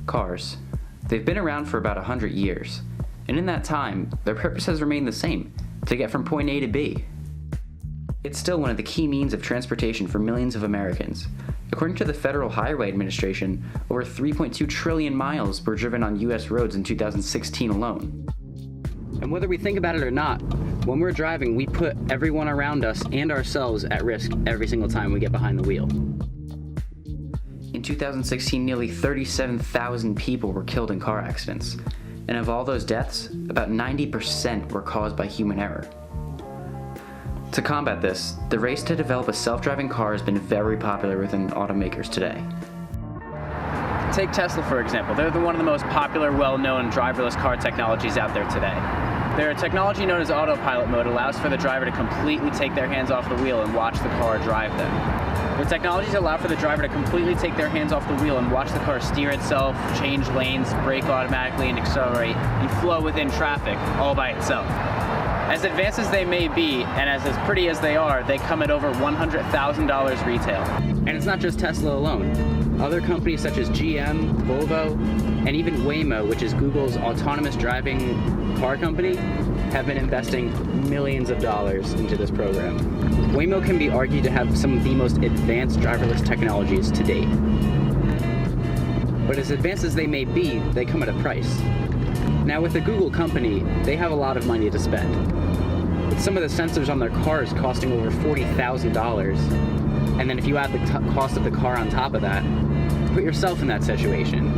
Cars. They've been around for about 100 years, and in that time, their purpose has remained the same, to get from point A to B. It's still one of the key means of transportation for millions of Americans. According to the Federal Highway Administration, over 3.2 trillion miles were driven on US roads in 2016 alone. And whether we think about it or not, when we're driving, we put everyone around us and ourselves at risk every single time we get behind the wheel. In 2016, nearly 37,000 people were killed in car accidents, and of all those deaths, about 90% were caused by human error. To combat this, the race to develop a self-driving car has been very popular within automakers today. Take Tesla, for example. They're one of the most popular, well-known driverless car technologies out there today. Their technology known as autopilot mode allows for the driver to completely take their hands off the wheel and watch the car drive them. Their technologies allow for the driver to completely take their hands off the wheel and watch the car steer itself, change lanes, brake automatically, and accelerate, and flow within traffic all by itself. As advanced as they may be, and as pretty as they are, they come at over $100,000 retail. And it's not just Tesla alone. Other companies such as GM, Volvo, and even Waymo, which is Google's autonomous driving car company, have been investing millions of dollars into this program. Waymo can be argued to have some of the most advanced driverless technologies to date. But as advanced as they may be, they come at a price. Now with the Google company, they have a lot of money to spend. With some of the sensors on their cars costing over $40,000, and then if you add the cost of the car on top of that, put yourself in that situation.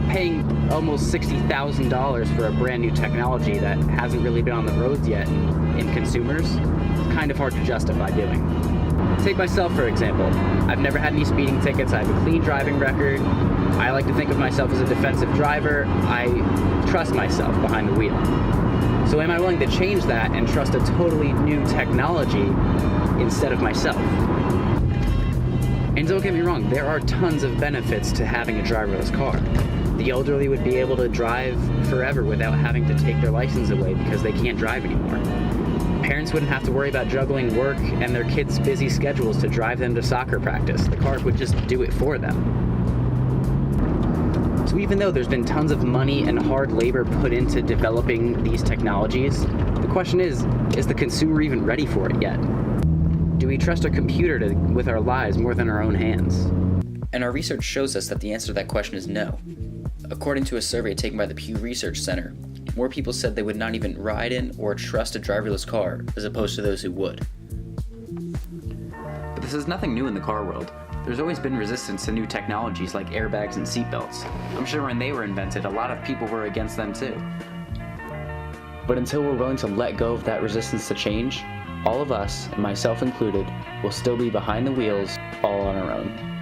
Paying almost $60,000 for a brand new technology that hasn't really been on the roads yet in consumers, it's kind of hard to justify doing. Take myself, for example. I've never had any speeding tickets. I have a clean driving record. I like to think of myself as a defensive driver. I trust myself behind the wheel. So am I willing to change that and trust a totally new technology instead of myself? And don't get me wrong, there are tons of benefits to having a driverless car. The elderly would be able to drive forever without having to take their license away because they can't drive anymore. Parents wouldn't have to worry about juggling work and their kids' busy schedules to drive them to soccer practice. The car would just do it for them. So even though there's been tons of money and hard labor put into developing these technologies, the question is the consumer even ready for it yet? Do we trust a computer with our lives more than our own hands? And our research shows us that the answer to that question is no. According to a survey taken by the Pew Research Center, more people said they would not even ride in or trust a driverless car as opposed to those who would. But this is nothing new in the car world. There's always been resistance to new technologies like airbags and seatbelts. I'm sure when they were invented, a lot of people were against them too. But until we're willing to let go of that resistance to change, all of us, and myself included, will still be behind the wheels all on our own.